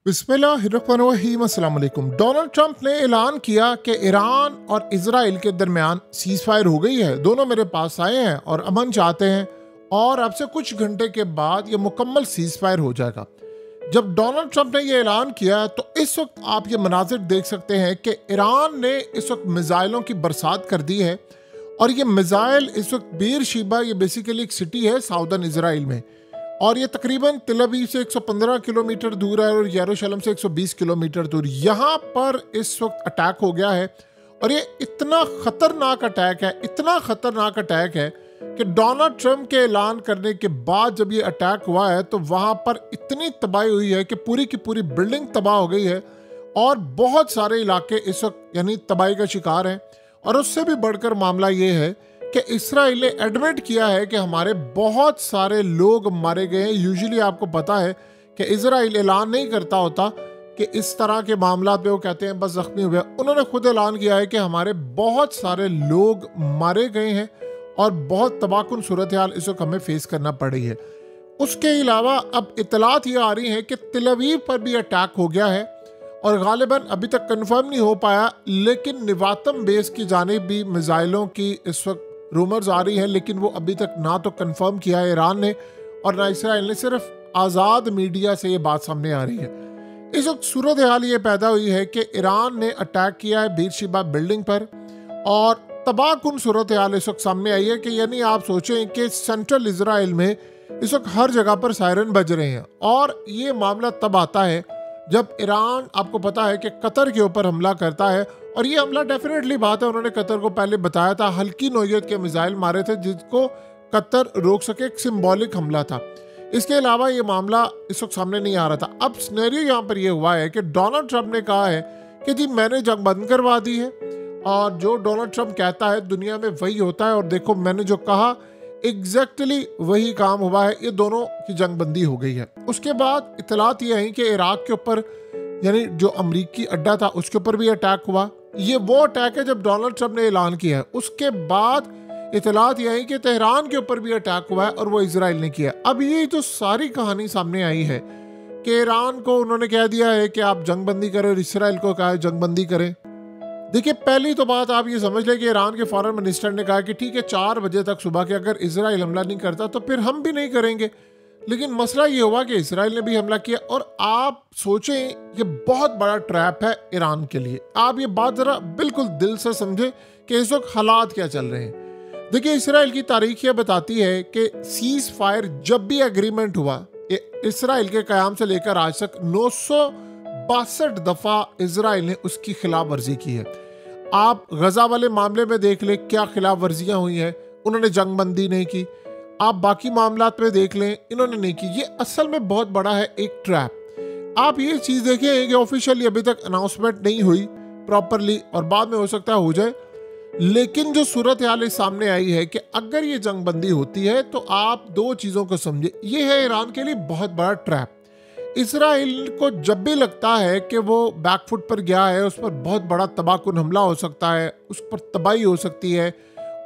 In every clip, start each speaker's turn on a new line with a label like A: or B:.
A: बिस्मिल्लाहिर्रहमानिर्रहीम। अस्सलाम वालेकुम। डोनाल्ड ट्रंप ने ऐलान किया कि ईरान और इजराइल के दरमियान सीज फायर हो गई है। दोनों मेरे पास आए हैं और अमन चाहते हैं और अब से कुछ घंटे के बाद ये मुकम्मल सीज फायर हो जाएगा। जब डोनाल्ड ट्रंप ने ये ऐलान किया तो इस वक्त आप ये मनाजिर देख सकते हैं कि ईरान ने इस वक्त मिसाइलों की बरसात कर दी है और ये मिसाइल इस वक्त बीरशेबा, ये बेसिकली एक सिटी है साउदर्न इजराइल में, और ये तकरीबन तेल अवीव से 115 किलोमीटर दूर है और यरूशलेम से 120 किलोमीटर दूर। यहाँ पर इस वक्त अटैक हो गया है और ये इतना ख़तरनाक अटैक है कि डोनाल्ड ट्रंप के ऐलान करने के बाद जब ये अटैक हुआ है तो वहाँ पर इतनी तबाही हुई है कि पूरी की पूरी बिल्डिंग तबाह हो गई है और बहुत सारे इलाके इस वक्त यानी तबाही का शिकार हैं। और उससे भी बढ़कर मामला ये है कि इसराइल ने एडमिट किया है कि हमारे बहुत सारे लोग मारे गए हैं। यूजुअली आपको पता है कि इसराइल ऐलान नहीं करता होता कि इस तरह के मामला पे वो कहते हैं बस जख्मी हुए। उन्होंने खुद ऐलान किया है कि हमारे बहुत सारे लोग मारे गए हैं और बहुत तबाहकुन सूरत हाल इस वक्त हमें फेस करना पड़ रही है। उसके अलावा अब इतलात ये आ रही हैं कि तेल अवीव पर भी अटैक हो गया है और गालिबन अभी तक कंफर्म नहीं हो पाया, लेकिन निवातम बेस की जानिब भी मिसाइलों की इस वक्त रूमर्स आ रही है, लेकिन वो अभी तक ना तो कंफर्म किया है ईरान ने और ना इसराइल ने। सिर्फ आज़ाद मीडिया से ये बात सामने आ रही है। इस वक्त सूरत हाल ये पैदा हुई है कि ईरान ने अटैक किया है बीरशेबा बिल्डिंग पर और तबाहकुन सूरत हाल इस वक्त सामने आई है कि यानी आप सोचें कि सेंट्रल इसराइल में इस वक्त हर जगह पर सायरन बज रहे हैं। और ये मामला तब आता है जब ईरान, आपको पता है कि कतर के ऊपर हमला करता है और ये हमला डेफिनेटली बात है, उन्होंने कतर को पहले बताया था, हल्की नौयत के मिसाइल मारे थे जिसको कतर रोक सके, एक सिंबॉलिक हमला था। इसके अलावा ये मामला इस वक्त सामने नहीं आ रहा था। अब सिनेरियो यहाँ पर ये हुआ है कि डोनाल्ड ट्रंप ने कहा है कि जी मैंने जंग बंद करवा दी है और जो डोनाल्ड ट्रंप कहता है दुनिया में वही होता है और देखो मैंने जो कहा एग्जैक्टली वही काम हुआ है। ये दोनों की जंग बंदी हो गई है। उसके बाद इतलात ये आई कि इराक के ऊपर यानी जो अमरीकी अड्डा था उसके ऊपर भी अटैक हुआ। ये वो अटैक है जब डोनाल्ड ट्रंप ने ऐलान किया है। उसके बाद इतलात ये आई कि तेहरान के ऊपर भी अटैक हुआ है और वो इजराइल ने किया। अब ये जो सारी कहानी सामने आई है कि ईरान को उन्होंने कह दिया है कि आप जंग बंदी करें और इसराइल को कहा है जंग बंदी करें। देखिए, पहली तो बात आप ये समझ लें कि ईरान के फॉरेन मिनिस्टर ने कहा कि ठीक है 4 बजे तक सुबह के अगर इसराइल हमला नहीं करता तो फिर हम भी नहीं करेंगे। लेकिन मसला ये हुआ कि इसराइल ने भी हमला किया और आप सोचें ये बहुत बड़ा ट्रैप है ईरान के लिए। आप ये बात ज़रा बिल्कुल दिल से समझें कि इस वक्त हालात क्या चल रहे हैं। देखिए, इसराइल की तारीख ये बताती है कि सीज फायर जब भी एग्रीमेंट हुआ इसराइल के क़याम से लेकर आज तक 962 दफ़ा इसराइल ने उसकी खिलाफ वर्जी की है। आप गजा वाले मामले में देख लें क्या खिलाफ वर्जियाँ हुई हैं, उन्होंने जंगबंदी नहीं की। आप बाकी मामलात में देख लें, इन्होंने नहीं की। ये असल में बहुत बड़ा है एक ट्रैप। आप ये चीज़ देखें कि ऑफिशियली अभी तक अनाउंसमेंट नहीं हुई प्रॉपरली और बाद में हो सकता है हो जाए, लेकिन जो सूरत हाल सामने आई है कि अगर ये जंगबंदी होती है तो आप 2 चीज़ों को समझे। ये है ईरान के लिए बहुत बड़ा ट्रैप। इसराइल को जब भी लगता है कि वो बैकफुट पर गया है, उस पर बहुत बड़ा तबाहकुन हमला हो सकता है, उस पर तबाही हो सकती है,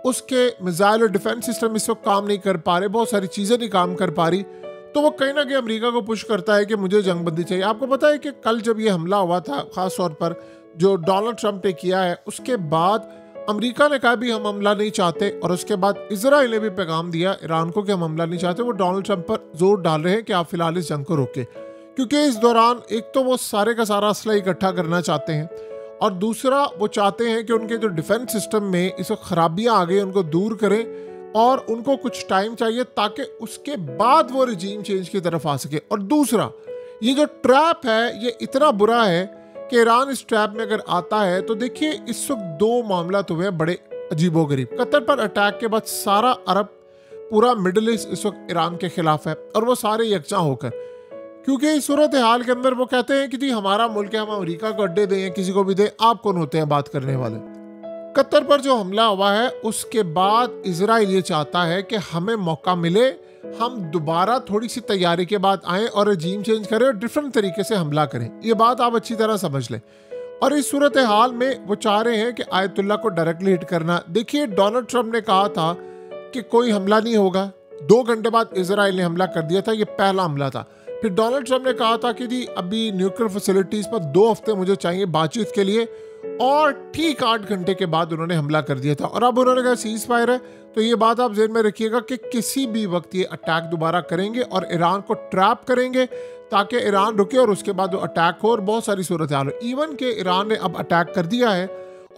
A: उसके मिसाइल और डिफेंस सिस्टम इस वक्त काम नहीं कर पा रहे, बहुत सारी चीज़ें नहीं काम कर पा रही, तो वो कहीं ना कहीं अमेरिका को पुश करता है कि मुझे जंगबंदी चाहिए। आपको पता है कि कल जब ये हमला हुआ था ख़ास तौर पर जो डोनाल्ड ट्रंप ने किया है, उसके बाद अमेरिका ने कहा भी हम हमला नहीं चाहते और उसके बाद इसराइल ने भी पैगाम दिया ईरान को कि हम हमला नहीं चाहते। वो डोनाल्ड ट्रंप पर जोर डाल रहे हैं कि आप फिलहाल इस जंग को रोकें, क्योंकि इस दौरान एक तो वो सारे का सारा असला इकट्ठा करना चाहते हैं और दूसरा वो चाहते हैं कि उनके जो डिफेंस सिस्टम में इस वक्त खराबियाँ आ गई उनको दूर करें और उनको कुछ टाइम चाहिए ताकि उसके बाद वो रिजीम चेंज की तरफ आ सके। और दूसरा, ये जो ट्रैप है ये इतना बुरा है कि ईरान इस ट्रैप में अगर आता है तो देखिए इस वक्त 2 मामला तो हुए बड़े अजीबोगरीब। कतर पर अटैक के बाद सारा अरब, पूरा मिडल ईस्ट इस वक्त ईरान के खिलाफ है और वो सारे यकजा होकर, क्योंकि इस सूरत हाल के अंदर वो कहते हैं कि जी हमारा मुल्क है, हम अमेरिका को अड्डे दें, किसी को भी दें, आप कौन होते हैं बात करने वाले। कतर पर जो हमला हुआ है उसके बाद इजराइल ये चाहता है कि हमें मौका मिले, हम दोबारा थोड़ी सी तैयारी के बाद आएँ और रजीम चेंज करें और डिफरेंट तरीके से हमला करें। ये बात आप अच्छी तरह समझ लें। और इस सूरत हाल में वो चाह रहे हैं कि आयतुल्ला को डायरेक्टली हिट करना। देखिए, डोनाल्ड ट्रंप ने कहा था कि कोई हमला नहीं होगा, 2 घंटे बाद इजराइल ने हमला कर दिया था, ये पहला हमला था। फिर डोनाल्ड ट्रंप ने कहा था कि जी अभी न्यूक्लियर फैसिलिटीज़ पर 2 हफ्ते मुझे चाहिए बातचीत के लिए, और ठीक 8 घंटे के बाद उन्होंने हमला कर दिया था। और अब उन्होंने कहा सीज फायर है। तो ये बात आप ज़हन में रखिएगा कि किसी भी वक्त ये अटैक दोबारा करेंगे और ईरान को ट्रैप करेंगे ताकि ईरान रुके और उसके बाद वो अटैक हो और बहुत सारी सूरत हाल हो। इवन के ईरान ने अब अटैक कर दिया है,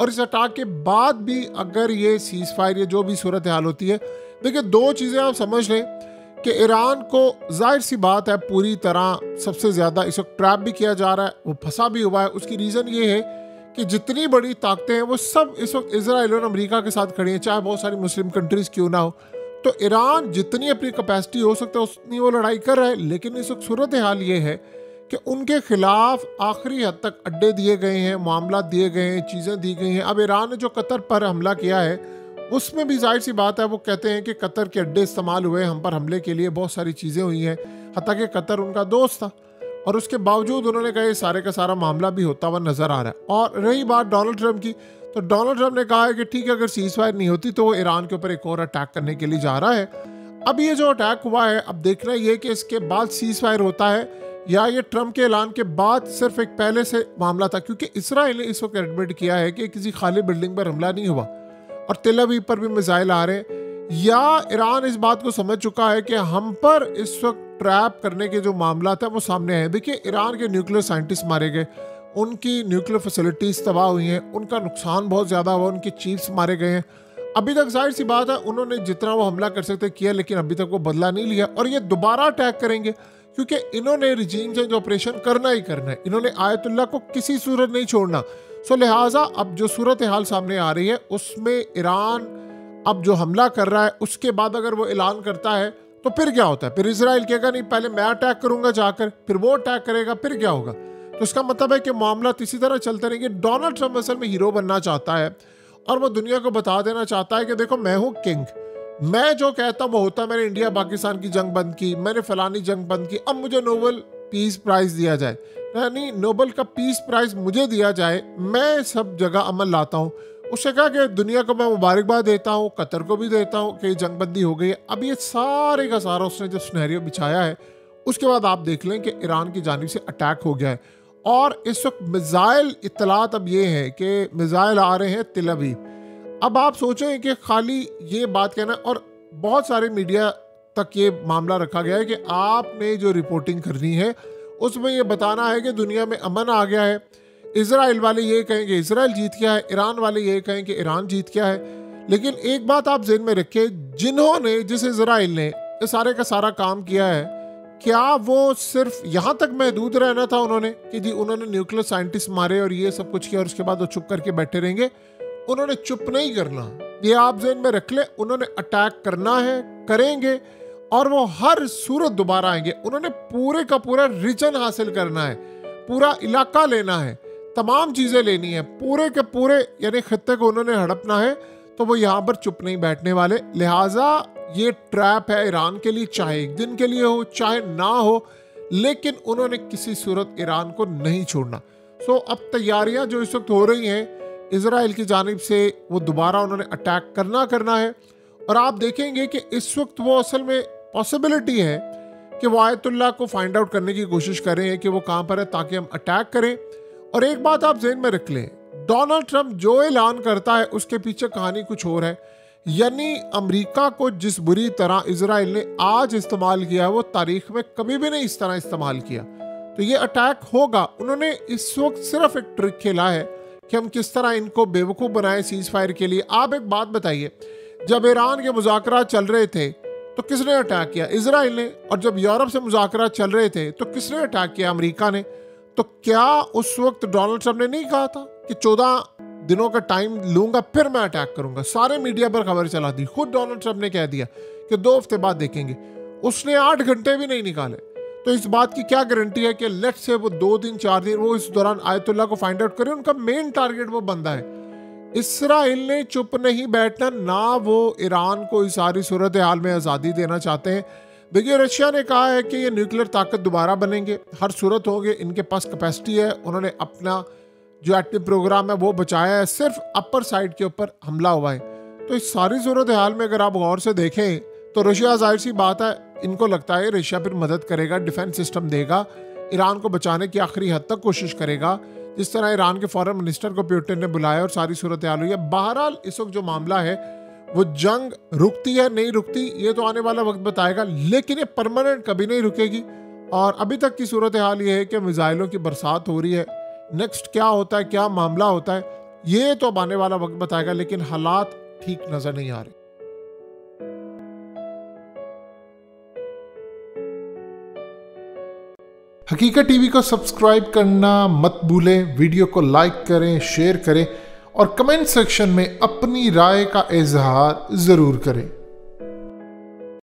A: और इस अटैक के बाद भी अगर ये सीज फायर या जो भी सूरत हाल होती है, देखिए 2 चीज़ें आप समझ लें कि ईरान को जाहिर सी बात है पूरी तरह सबसे ज़्यादा इस वक्त ट्रैप भी किया जा रहा है, वो फंसा भी हुआ है। उसकी रीज़न ये है कि जितनी बड़ी ताकतें हैं वो सब इस वक्त इजराइल और अमेरिका के साथ खड़ी हैं, चाहे बहुत सारी मुस्लिम कंट्रीज़ क्यों ना हो। तो ईरान जितनी अपनी कैपेसिटी हो सकता है उतनी वो लड़ाई कर रहा है, लेकिन इस वक्त सूरत हाल ये है कि उनके खिलाफ आखिरी हद तक अड्डे दिए गए हैं, मामला दिए गए हैं, चीज़ें दी गई हैं। अब ईरान ने जो कतर पर हमला किया है उसमें भी जाहिर सी बात है, वो कहते हैं कि कतर के अड्डे इस्तेमाल हुए हम पर हमले के लिए, बहुत सारी चीज़ें हुई हैं, हत्ता कि कतर उनका दोस्त था, और उसके बावजूद उन्होंने कहा सारे का सारा मामला भी होता हुआ नजर आ रहा है। और रही बात डोनाल्ड ट्रंप की, तो डोनाल्ड ट्रंप ने कहा है कि ठीक है अगर सीज फायर नहीं होती तो वो ईरान के ऊपर एक और अटैक करने के लिए जा रहा है। अब ये जो अटैक हुआ है, अब देखना ये कि इसके बाद सीज फायर होता है या ये ट्रंप के ऐलान के बाद सिर्फ एक पहले से मामला था, क्योंकि इसराइल ने इस वक्त एडमिट किया है कि किसी खाली बिल्डिंग पर हमला नहीं हुआ और तेल अवीव पर भी मिसाइल आ रहे हैं, या ईरान इस बात को समझ चुका है कि हम पर इस वक्त ट्रैप करने के जो मामला था वो सामने आए। देखिए ईरान के न्यूक्लियर साइंटिस्ट मारे गए, उनकी न्यूक्लियर फैसिलिटीज़ तबाह हुई हैं, उनका नुकसान बहुत ज़्यादा हुआ, उनके चीफ्स मारे गए हैं। अभी तक जाहिर सी बात है उन्होंने जितना वो हमला कर सकते किया, लेकिन अभी तक वो बदला नहीं लिया, और ये दोबारा अटैक करेंगे क्योंकि इन्होंने रिजीम चेंज ऑपरेशन करना ही करना है। इन्होंने आयतुल्लाह को किसी सूरत नहीं छोड़ना। सो लिहाजा अब जो सूरत हाल सामने आ रही है उसमें ईरान अब जो हमला कर रहा है उसके बाद अगर वो ऐलान करता है तो फिर क्या होता है, फिर इजराइल कहेगा नहीं पहले मैं अटैक करूंगा जाकर, फिर वो अटैक करेगा, फिर क्या होगा। तो इसका मतलब है कि मामला इसी तरह चलते रहेंगे। डोनाल्ड ट्रंप असल में हीरो बनना चाहता है और वो दुनिया को बता देना चाहता है कि देखो मैं हूँ किंग, मैं जो कहता हूँ वो होता है। मैंने इंडिया पाकिस्तान की जंग बंद की, मैंने फलानी जंग बंद की, अब मुझे नोबेल पीस प्राइज दिया जाए, यानी नोबेल का पीस प्राइज मुझे दिया जाए, मैं सब जगह अमल लाता हूँ। उसने कहा कि दुनिया को मैं मुबारकबाद देता हूँ, कतर को भी देता हूँ कि जंगबंदी हो गई है। अब ये सारे का सारा उसने जो सिनेरियो बिछाया है, उसके बाद आप देख लें कि ईरान की जानिब से अटैक हो गया है, और इस वक्त मिसाइल इत्तलात अब ये है कि मिसाइल आ रहे हैं तेल अवीव। अब आप सोचें कि खाली ये बात कहना, और बहुत सारे मीडिया तक ये मामला रखा गया है कि आपने जो रिपोर्टिंग करनी है उसमें ये बताना है कि दुनिया में अमन आ गया है। इजराइल वाले ये कहेंगे इजराइल जीत गया है, ईरान वाले ये कहेंगे ईरान जीत गया है। लेकिन एक बात आप ज़हन में रखें, जिन्होंने जिस इजराइल ने ये सारे का सारा काम किया है, क्या वो सिर्फ यहाँ तक महदूद रहना था उन्होंने कि जी उन्होंने न्यूक्लियर साइंटिस्ट मारे और ये सब कुछ किया और उसके बाद वो चुप करके बैठे रहेंगे? उन्होंने चुप नहीं करना, ये आप ज़हन में रख लें। उन्होंने अटैक करना है, करेंगे, और वो हर सूरत दोबारा आएंगे। उन्होंने पूरे का पूरा रीजन हासिल करना है, पूरा इलाका लेना है, तमाम चीज़ें लेनी है, पूरे के पूरे यानी खत्ते को उन्होंने हड़पना है। तो वो यहाँ पर चुप नहीं बैठने वाले। लिहाजा ये ट्रैप है ईरान के लिए, चाहे एक दिन के लिए हो चाहे ना हो, लेकिन उन्होंने किसी सूरत ईरान को नहीं छोड़ना। सो अब तैयारियां जो इस वक्त हो रही हैं इजराइल की जानिब से, वो दोबारा उन्होंने अटैक करना है। और आप देखेंगे कि इस वक्त वो असल में पॉसिबिलिटी है कि वो आयतुल्लाह को फाइंड आउट करने की कोशिश करें कि वो कहाँ पर है, ताकि हम अटैक करें। और एक बात आप ज़हन में रख लें, डोनाल्ड ट्रंप जो ऐलान करता है उसके पीछे कहानी कुछ और है। यानी अमेरिका को जिस बुरी तरह इजराइल ने आज इस्तेमाल किया, वो तारीख में कभी भी नहीं इस तरह इस्तेमाल किया। तो ये अटैक होगा। उन्होंने इस वक्त सिर्फ एक ट्रिक खेला है कि हम किस तरह इनको बेवकूफ़ बनाए सीज फायर के लिए। आप एक बात बताइए, जब ईरान के मुज़ाकरात चल रहे थे तो किसने अटैक किया? इजराइल ने। और जब यूरोप से मुज़ाकरात चल रहे थे तो किसने अटैक किया? अमेरिका ने। तो क्या उस वक्त डोनाल्ड ट्रंप ने नहीं कहा था कि 14 दिनों का टाइम लूंगा फिर मैं अटैक करूंगा? सारे मीडिया पर खबर चला दी, खुद डोनाल्ड ट्रंप ने कह दिया कि 2 हफ्ते बाद देखेंगे। उसने 8 घंटे भी नहीं निकाले। तो इस बात की क्या गारंटी है कि लेट से वो 2 दिन 4 दिन वो इस दौरान आयतुल्लाह को फाइंड आउट करें? उनका मेन टारगेट वो बंदा है। इसराइल ने चुप नहीं बैठना, ना वो ईरान को इस सारी सूरत हाल में आज़ादी देना चाहते हैं। देखिए रशिया ने कहा है कि ये न्यूक्लियर ताकत दोबारा बनेंगे, हर सूरत होंगे, इनके पास कैपेसिटी है। उन्होंने अपना जो एटमी प्रोग्राम है वो बचाया है, सिर्फ अपर साइड के ऊपर हमला हुआ है। तो इस सारी सूरत हाल में अगर आप गौर से देखें तो रशिया जाहिर सी बात है इनको लगता है रशिया फिर मदद करेगा, डिफेंस सिस्टम देगा, ईरान को बचाने की आखिरी हद तक कोशिश करेगा, जिस तरह ईरान के फॉरेन मिनिस्टर को पुतिन ने बुलाया और सारी सूरत हाल हुई है। बहरहाल इस वक्त जो मामला है वो जंग रुकती है नहीं रुकती ये तो आने वाला वक्त बताएगा, लेकिन ये परमानेंट कभी नहीं रुकेगी। और अभी तक की सूरत हाल ये है कि मिसाइलों की बरसात हो रही है। नेक्स्ट क्या होता है, क्या मामला होता है, ये तो अब आने वाला वक्त बताएगा, लेकिन हालात ठीक नजर नहीं आ रहे। हकीकत टीवी को सब्सक्राइब करना मत भूलें, वीडियो को लाइक करें, शेयर करें और कमेंट सेक्शन में अपनी राय का इजहार ज़रूर करें।